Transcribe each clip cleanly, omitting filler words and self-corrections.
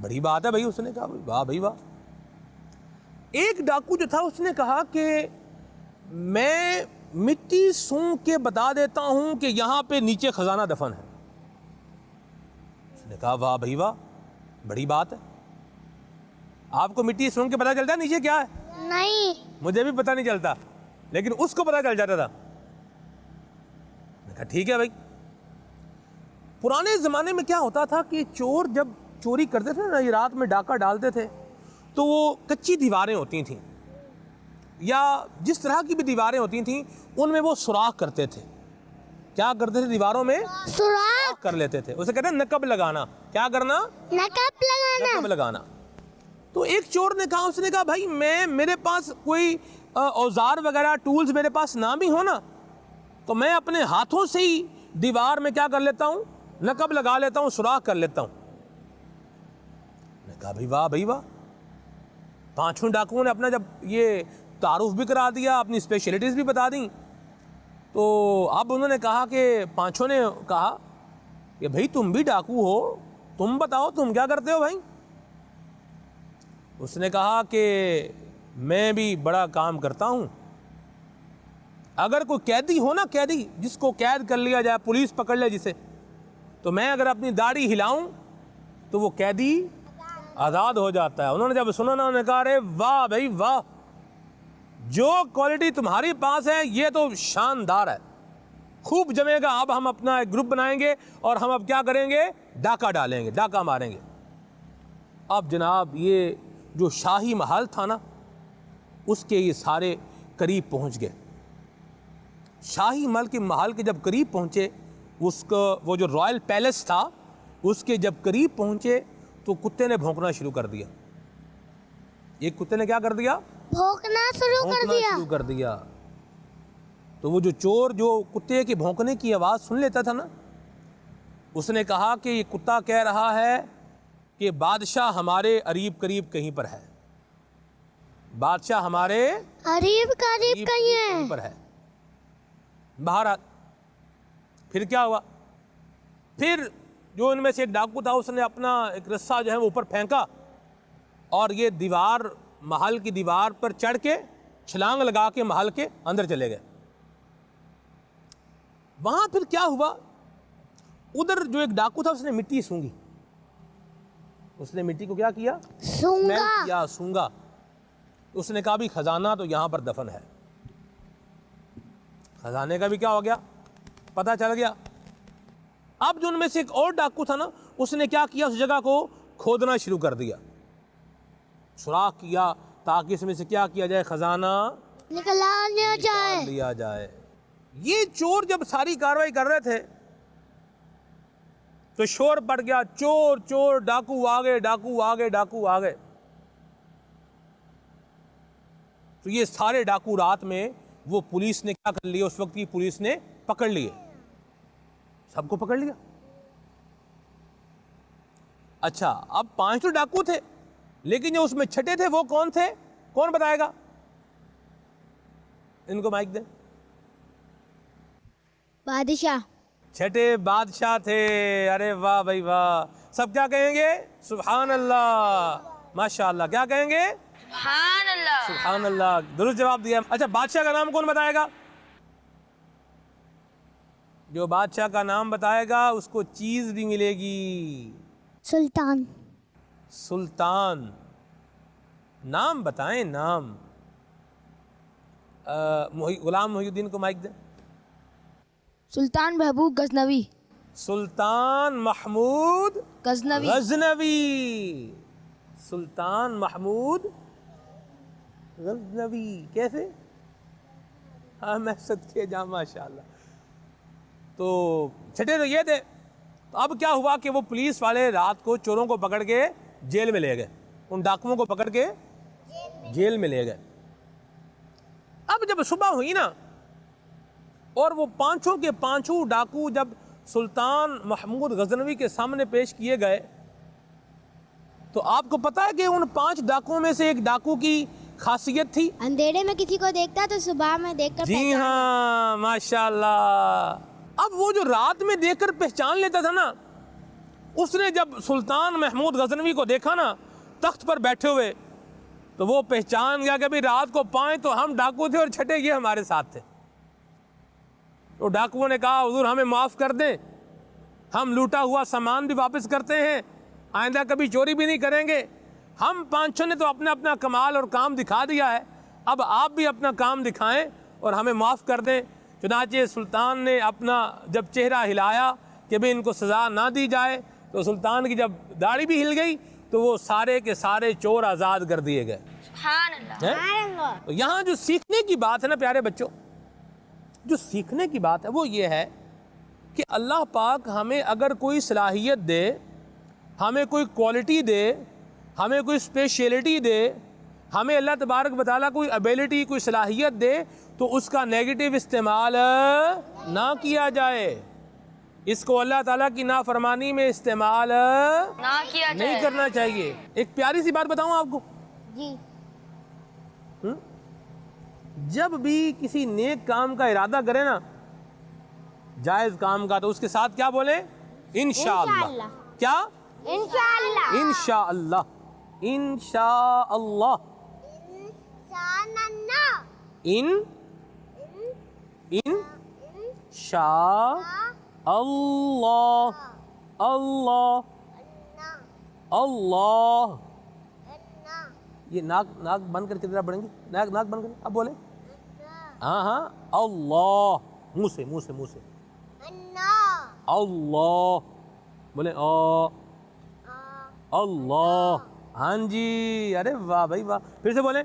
بڑی بات ہے بھائی. اس نے کہا واہ بھائی واہ. ایک ڈاکو جو تھا اس نے کہا کہ میں مٹی سونگ کے بتا دیتا ہوں کہ یہاں پہ نیچے خزانہ دفن ہے. اس نے کہا واہ بھائی واہ, بڑی بات ہے. آپ کو مٹی سونگ کے پتا چلتا ہے نیچے کیا ہے؟ نہیں. مجھے بھی پتا نہیں چلتا, لیکن اس کو پتا چل جاتا تھا. میں کہا ٹھیک ہے بھائی. پرانے زمانے میں کیا ہوتا تھا کہ چور جب چوری کرتے تھے نا, یہ رات میں ڈاکہ ڈالتے تھے, تو وہ کچی دیواریں ہوتی تھیں یا جس طرح کی بھی دیواریں ہوتی تھیں ان میں وہ سوراخ کرتے تھے. کیا کرتے تھے؟ دیواروں میں سوراخ کر لیتے تھے. اسے کہتے ہیں نقب لگانا. کیا کرنا؟ نقب لگانا. نقب لگانا. تو ایک چور نے کہا, اس نے کہا بھائی میرے پاس کوئی اوزار وغیرہ ٹولز میرے پاس نہ بھی ہو نا, تو میں اپنے ہاتھوں سے ہی دیوار میں کیا کر لیتا ہوں, نقب لگا لیتا ہوں, سوراخ کر لیتا ہوں. میں کہا بھائی واہ بھائی واہ. پانچوں ڈاکوؤں نے اپنا جب یہ تعارف بھی کرا دیا, اپنی اسپیشلٹیز بھی بتا دیں, تو اب انہوں نے کہا کہ پانچوں نے کہا کہ بھائی تم بھی ڈاکو ہو, تم بتاؤ تم کیا کرتے ہو بھائی. اس نے کہا کہ میں بھی بڑا کام کرتا ہوں. اگر کوئی قیدی ہو نا, قیدی جس کو قید کر لیا جائے, پولیس پکڑ لے جسے, تو میں اگر اپنی داڑھی ہلاؤں تو وہ قیدی آزاد ہو جاتا ہے. انہوں نے جب سنا نا, انہوں نے کہا ارے واہ بھائی واہ, جو کوالٹی تمہاری پاس ہے یہ تو شاندار ہے, خوب جمے گا. اب ہم اپنا ایک گروپ بنائیں گے اور ہم اب کیا کریں گے, ڈاکہ ڈالیں گے, ڈاکہ ماریں گے. اب جناب یہ جو شاہی محل تھا نا, اس کے یہ سارے قریب پہنچ گئے. شاہی محل کے جب قریب پہنچے, اس کا وہ جو رائل پیلس تھا اس کے جب قریب پہنچے تو کتے نے بھونکنا شروع کر دیا. ایک کتے نے کیا کر دیا, بھونکنا شروع کر دیا. تو وہ جو چور جو کتے کے بھونکنے کی آواز سن لیتا تھا نا, اس نے کہا کہ یہ کتا کہہ رہا ہے کہ بادشاہ ہمارے قریب قریب کہیں پر ہے, بادشاہ ہمارے قریب کہیں پر ہے. باہر پھر کیا ہوا, پھر جو ان میں سے ایک ڈاکو تھا اس نے اپنا ایک رسہ جو ہے وہ اوپر پھینکا اور یہ دیوار, محل کی دیوار پر چڑھ کے چھلانگ لگا کے محل کے اندر چلے گئے. وہاں پھر کیا ہوا, ادھر جو ایک ڈاکو تھا اس نے مٹی سونگی. اس نے مٹی کو کیا کیا, سونگا. اس نے کہا بھی خزانہ تو یہاں پر دفن ہے. خزانے کا بھی کیا ہو گیا, پتہ چل گیا. اب جو ان میں سے ایک اور ڈاکو تھا نا, اس نے کیا کیا, اس جگہ کو کھودنا شروع کر دیا, سوراخ کیا تاکہ اس میں سے کیا کیا جائے, خزانہ نکال لیا جائے. یہ چور جب ساری کاروائی کر رہے تھے تو شور پڑ گیا, چور چور, ڈاکو آگے, ڈاکو آگے, ڈاکو آگے. تو یہ سارے ڈاکو رات میں وہ پولیس نے کیا کر لیا, اس وقت کی پولیس نے پکڑ لیے, سب کو پکڑ لیا. اچھا اب 5 تو ڈاکو تھے, لیکن جو اس میں چھٹے تھے وہ کون تھے, کون بتائے گا؟ ان کو مائک دیں. بادشاہ. چھٹے بادشاہ تھے. ارے واہ بھائی واہ. سب کیا کہیں گے, سبحان اللہ, ماشاء اللہ. کیا کہیں گے, سبحان اللہ. سبحان اللہ. درست جواب دیا. اچھا بادشاہ کا نام کون بتائے گا؟ جو بادشاہ کا نام بتائے گا اس کو چیز بھی ملے گی. سلطان. سلطان. نام بتائیں, نام. غلام محی الدین کو مائک دیں. سلطان محبوب غزنوی. سلطان محمود غزنوی. غزنوی. سلطان محمود غزنوی. کیسے؟ ہاں میں صدقے جا, ماشاء اللہ. تو چھٹے تو یہ تھے. تو اب کیا ہوا کہ وہ پولیس والے رات کو چوروں کو پکڑ کے جیل میں لے گئے, ان ڈاکوؤں کو پکڑ کے جیل میں لے گئے. اب جب صبح ہوئی نا اور وہ 5 کے 5 ڈاکو جب سلطان محمود غزنوی کے سامنے پیش کیے گئے, تو آپ کو پتا ہے کہ ان 5 ڈاکوؤں میں سے ایک ڈاکو کی خاصیت تھی, اندھیرے میں کسی کو دیکھتا تو صبح میں دیکھ کر جی ہاں ماشاء اللہ. اب وہ جو رات میں دیکھ کر پہچان لیتا تھا نا, اس نے جب سلطان محمود غزنوی کو دیکھا نا تخت پر بیٹھے ہوئے تو وہ پہچان گیا کہ بھی رات کو 5 تو ہم ڈاکو تھے اور چھٹے یہ ہمارے ساتھ تھے. تو ڈاکوؤں نے کہا حضور ہمیں معاف کر دیں, ہم لوٹا ہوا سامان بھی واپس کرتے ہیں, آئندہ کبھی چوری بھی نہیں کریں گے. ہم 5 نے تو اپنا اپنا کمال اور کام دکھا دیا ہے, اب آپ بھی اپنا کام دکھائیں اور ہمیں معاف کر دیں. چنانچہ سلطان نے اپنا جب چہرہ ہلایا کہ بھی ان کو سزا نہ دی جائے تو سلطان کی جب داڑھی بھی ہل گئی تو وہ سارے کے سارے چور آزاد کر دیے گئے. سبحان اللہ. تو یہاں جو سیکھنے کی بات ہے نا پیارے بچوں, جو سیکھنے کی بات ہے وہ یہ ہے کہ اللہ پاک ہمیں اگر کوئی صلاحیت دے, ہمیں کوئی کوالٹی دے, ہمیں کوئی اسپیشلٹی دے, ہمیں اللہ تبارک و تعالیٰ کوئی ابیلٹی کوئی صلاحیت دے تو اس کا نیگیٹو استعمال نہ کیا جائے. اس کو اللہ تعالیٰ کی نافرمانی میں استعمال نہ کیا جائے. نہیں کرنا چاہیے. ایک پیاری سی بات بتاؤں آپ کو, جی. جب بھی کسی نیک کام کا ارادہ کرے نا, جائز کام کا, تو اس کے ساتھ کیا بولیں؟ انشاءاللہ. کیا؟ انشاءاللہ. انشاءاللہ. انشاءاللہ. اللہ اللہ اللہ. یہ ناک بند کر کے ذرا پڑھیں گے, ناک بند کر, اب بولیں. ہاں اللہ, منہ سے اللہ بولیں. اللہ. ہاں جی, ارے واہ بھائی واہ. پھر سے بولیں.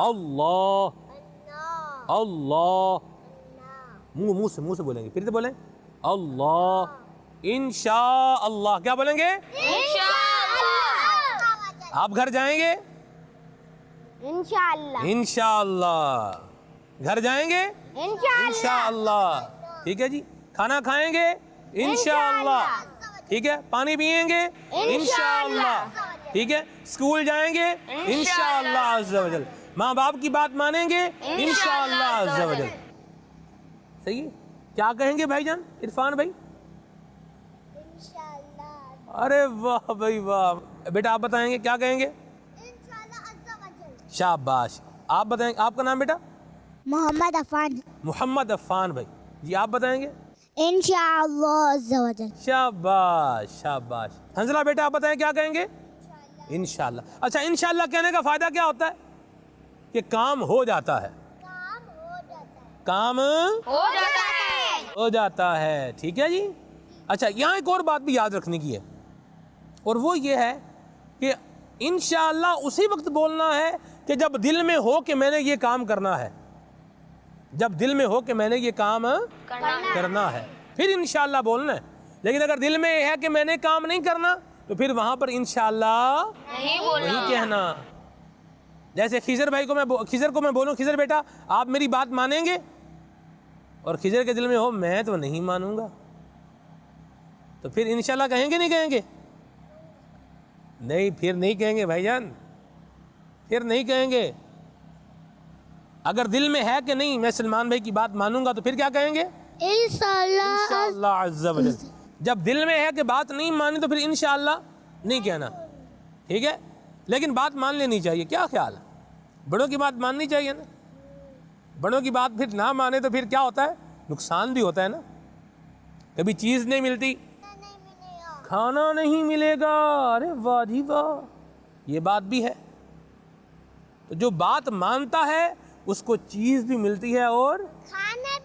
اللہ اللہ. منہ سے بولیں گے. پھر سے بولیں. اللہ. انشاءاللہ. کیا بولیں گے؟ آپ گھر جائیں گے انشاءاللہ. انشاءاللہ. گھر جائیں گے انشاءاللہ. ٹھیک ہے جی. کھانا کھائیں گے انشاءاللہ. ٹھیک ہے. پانی پئیں گے انشاءاللہ. ٹھیک ہے. اسکول جائیں گے انشاءاللہ عز و جل. ماں باپ کی بات مانیں گے انشاءاللہ عز و جل. صحیح. کیا کہیں گے بھائی جان عرفان بھائی؟ ارے واہ بھائی واہ. بیٹا آپ بتائیں گے کیا کہیں گے؟ شاباش. آپ بتائیں, آپ کا نام بیٹا؟ محمد عفان. محمد عفان بھائی. جی آپ بتائیں گے؟ انشاءاللہ عز و جل. شاباش شاباش. حنزلہ بیٹا آپ بتائیں کیا کہیں گے؟ انشاءاللہ. اچھا انشاءاللہ کہنے کا فائدہ کیا ہوتا ہے؟ کہ کام ہو جاتا ہے. کام ہو جاتا ہے. ٹھیک ہے جی. اچھا یہاں ایک اور بات بھی یاد رکھنے کی ہے, اور وہ یہ ہے کہ انشاءاللہ اسی وقت بولنا ہے کہ جب دل میں ہو کہ میں نے یہ کام کرنا ہے. جب دل میں ہو کہ میں نے یہ کام کرنا ہے پھر انشاءاللہ بولنا ہے. لیکن اگر دل میں ہے کہ میں نے کام نہیں کرنا تو پھر وہاں پر انشاءاللہ نہیں کہنا. جیسے خضر کو میں بولوں خضر بیٹا آپ میری بات مانیں گے, اور خضر کے دل میں ہو میں تو نہیں مانوں گا, تو پھر انشاءاللہ کہیں گے نہیں کہیں گے؟ نہیں, پھر نہیں کہیں گے بھائی جان, پھر نہیں کہیں گے. اگر دل میں ہے کہ نہیں میں سلمان بھائی کی بات مانوں گا تو پھر کیا کہیں گے؟ انشاءاللہ عز و جل. جب دل میں ہے کہ بات نہیں مانی تو پھر انشاءاللہ نہیں کہنا. ٹھیک ہے. لیکن بات مان لینی چاہیے. کیا خیال ہے؟ بڑوں کی بات ماننی چاہیے نا. بڑوں کی بات پھر نہ مانے تو پھر کیا ہوتا ہے؟ نقصان بھی ہوتا ہے نا. کبھی چیز نہیں ملتی, کھانا نہیں ملے گا. ارے واہ جی واہ, یہ بات بھی ہے. تو جو بات مانتا ہے اس کو چیز بھی ملتی ہے اور کھانا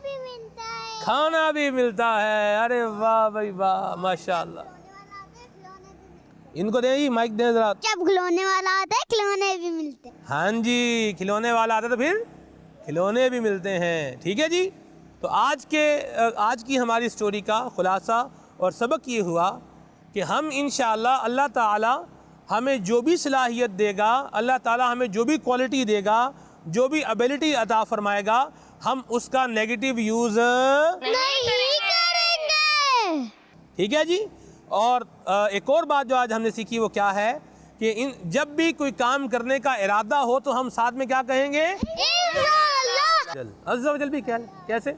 بھی ملتا ہے. ارے واہ بھائی واہ, ماشاءاللہ. ان کو دیں جی مائک دیں ذرا. جب کھلونے والا آتا ہے کھلونے بھی ملتے ہیں. ہاں جی, کھلونے والا آتا ہے تو پھر کھلونے بھی ملتے ہیں. ٹھیک ہے جی. تو آج کی ہماری سٹوری کا خلاصہ اور سبق یہ ہوا کہ ہم انشاءاللہ اللہ تعالی ہمیں جو بھی صلاحیت دے گا, اللہ تعالی ہمیں جو بھی کوالٹی دے گا, جو بھی ابیلٹی عطا فرمائے گا, ہم اس کا نیگیٹو یوز نہیں کریں گے. ٹھیک ہے جی. اور ایک اور بات جو آج ہم نے سیکھی وہ کیا ہے کہ جب بھی کوئی کام کرنے کا ارادہ ہو تو ہم ساتھ میں کیا کہیں گے؟ انشاءاللہ. عز و جل بھی کیسے؟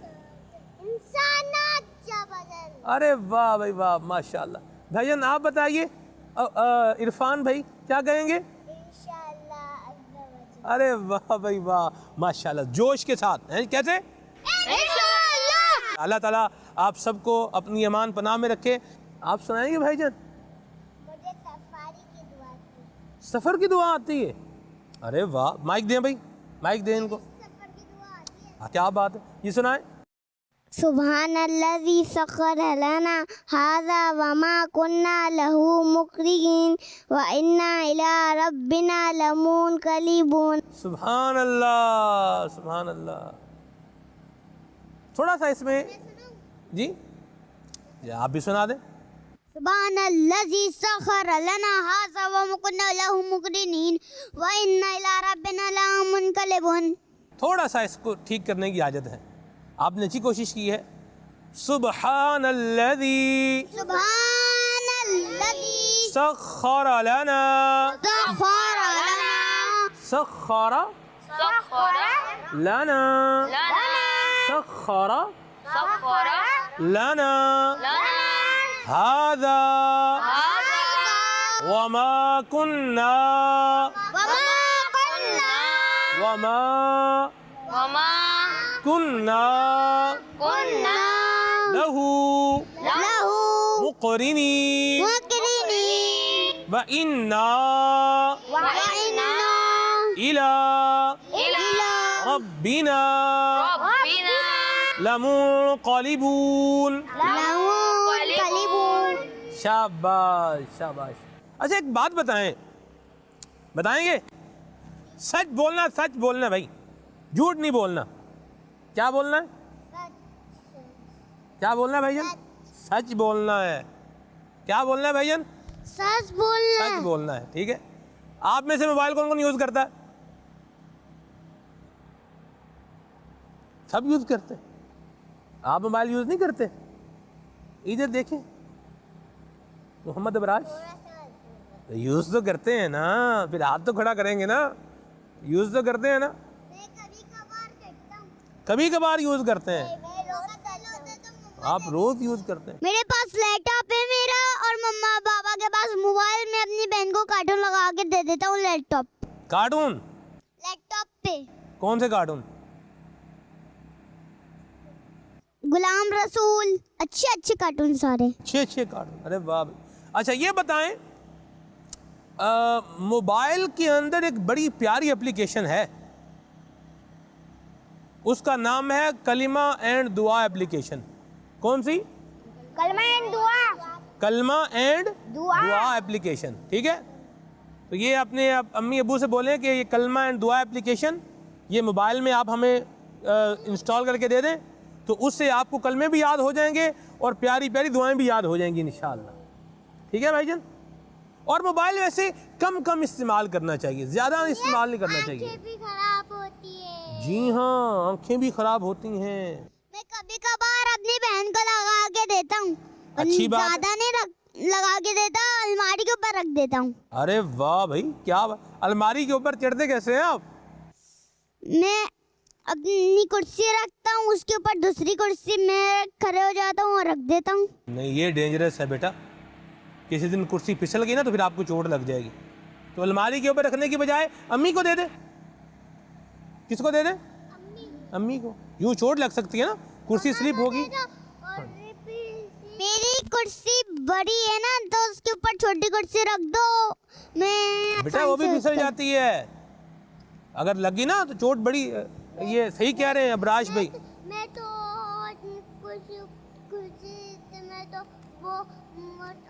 ارے واہ بھائی واہ ماشاء اللہ. بھائی جان آپ بتائیے عرفان بھائی کیا کہیں گے؟ ارے واہ بھائی واہ ماشاء اللہ جوش کے ساتھ ہیں کیسے؟ اللہ تعالیٰ آپ سب کو اپنی امان پناہ میں رکھے. آپ سنائیں گے بھائی جان؟ مجھے سفاری کی دعا آتی سفر کی دعا آتی ہے. ارے واہ مائک دیں بھائی مائک دیں ان کو. سفر کی دعا آتی ہے. کیا بات ہے یہ سنائیں. سبحان الذی سخر لنا ھذا وما كنا له مقرنین وانا الی ربنا لمنقلبون. سبحان اللہ سبحان اللہ. تھوڑا سا اس میں جی آپ بھی سنا دیں. سبحان الذی سخر لنا ھذا وما كنا له مقرنین وانا الی ربنا لمنقلبون. تھوڑا سا اس کو ٹھیک کرنے کی حاجت ہے. آپ نے اچھی کوشش کی ہے. سبحان الذی سبحان الذی سخر لنا سخر لنا سخر سخر لنا لنا سخر سخر لنا لنا هذا هذا وما كنا وما وما وما كنا كنا له له مقرنين مقرنین وإنا وإنا إلى إلى ربنا ربنا لمنقلبون. لمنقلبون. شاباش شاباش. اچھا ایک بات بتائیں گے؟ سچ بولنا بھائی جھوٹ نہیں بولنا. کیا بولنا ہے؟ کیا بولنا ہے بھائی جان؟ سچ بولنا ہے. کیا بولنا ہے بھائی جان؟ سچ بولنا سچ بولنا ہے. ٹھیک ہے. آپ میں سے موبائل کون یوز کرتا ہے؟ سب یوز کرتے ہیں. آپ موبائل یوز نہیں کرتے؟ ادھر دیکھیں محمد ابراج یوز تو کرتے ہیں نا. پھر ہاتھ تو کھڑا کریں گے نا. یوز تو کرتے ہیں نا. کبھی کبھار یوز کرتے ہیں. آپ روز یوز کرتے ہیں. میرے پاس لیپ ٹاپ ہے میرا اور مما بابا کے پاس موبائل. میں اپنی بہن کو کارٹون لگا کے دے دیتا ہوں لیپ ٹاپ. کارٹون لیپ ٹاپ پہ کون سے کارٹون؟ غلام رسول اچھے کارٹون سارے. اچھے کارٹون. ارے واہ. اچھا یہ بتائیں موبائل کے اندر ایک بڑی پیاری اپلیکیشن ہے. اس کا نام ہے کلمہ اینڈ دعا اپلیکیشن. کون سی؟ کلمہ اینڈ دعا. کلمہ اینڈ دعا اپلیکیشن. ٹھیک ہے. تو یہ اپنے امی ابو سے بولیں کہ یہ کلمہ اینڈ دعا اپلیکیشن یہ موبائل میں آپ ہمیں انسٹال کر کے دے دیں تو اس سے آپ کو کلمے بھی یاد ہو جائیں گے اور پیاری پیاری دعائیں بھی یاد ہو جائیں گی انشاءاللہ. ٹھیک ہے بھائی جان. اور موبائل ویسے کم استعمال کرنا چاہیے. زیادہ استعمال نہیں کرنا چاہیے. بھی خراب ہوتی ہے. جی ہاں آنکھیں بھی خراب ہوتی ہیں. میں کبھی کبھار اپنی بہن کو لگا کے دیتا ہوں. اچھی بات. زیادہ نہیں لگا کے دیتا. الماری کے اوپر رکھ دیتا ہوں. ارے واہ بھائی کیا الماری کے اوپر چڑھتے کیسے ہیں آپ؟ میں اپنی کرسی رکھتا ہوں اس کے اوپر دوسری کرسی میں کھڑے ہو جاتا ہوں اور رکھ دیتا ہوں. نہیں یہ ڈینجرس ہے بیٹا. کسی دن کرسی پھسل گئی نا تو پھر آپ کو چوٹ لگ جائے گی. تو الماری کے اوپر رکھنے کی بجائے امی کو دے دے. کس کو دے دے؟ امی کو. یوں چوٹ لگ سکتی ہے نا کرسی سلپ ہوگی. میری کرسی بڑی ہے نا تو اس کے اوپر چھوٹی کرسی رکھ دو. میں بیٹا وہ بھی پھسل جاتی ہے. اگر لگی نا تو چوٹ بڑی. یہ صحیح کہہ رہے ہیں ابراج بھائی. میں تو میں تو وہ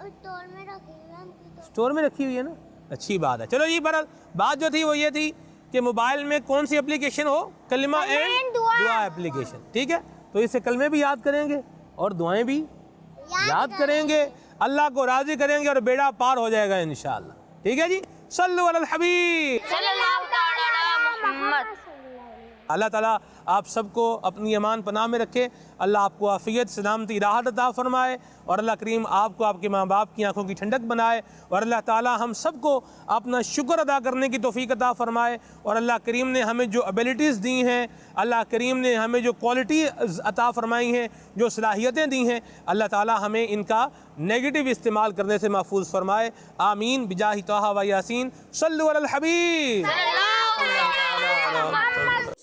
اسٹور میں رکھی ہوئی. اسٹور میں رکھی ہوئی ہے نا. اچھی بات ہے. چلو یہ بہرحال بات جو تھی وہ یہ تھی کہ موبائل میں کون سی اپلیکیشن ہو؟ کلمہ اینڈ دعا اپلیکیشن. ٹھیک ہے. تو اس سے کلمے بھی یاد کریں گے اور دعائیں بھی یاد کریں گے. اللہ کو راضی کریں گے اور بیڑا پار ہو جائے گا انشاءاللہ. ٹھیک ہے جی. صلو علی الحبیب صلی اللہ تعالی علی محمد. اللہ تعالیٰ آپ سب کو اپنی امان پناہ میں رکھے، اللہ آپ کو عافیت سلامتی راحت عطا فرمائے، اور اللہ کریم آپ کو آپ کے ماں باپ کی آنکھوں کی ٹھنڈک بنائے، اور اللہ تعالیٰ ہم سب کو اپنا شکر ادا کرنے کی توفیق عطا فرمائے، اور اللہ کریم نے ہمیں جو ایبلٹیز دی ہیں، اللہ کریم نے ہمیں جو کوالٹی عطا فرمائی ہیں، جو صلاحیتیں دی ہیں، اللہ تعالیٰ ہمیں ان کا نیگیٹو استعمال کرنے سے محفوظ فرمائے، آمین بجاہ طہ و یاسین، صلو علی الحبیب۔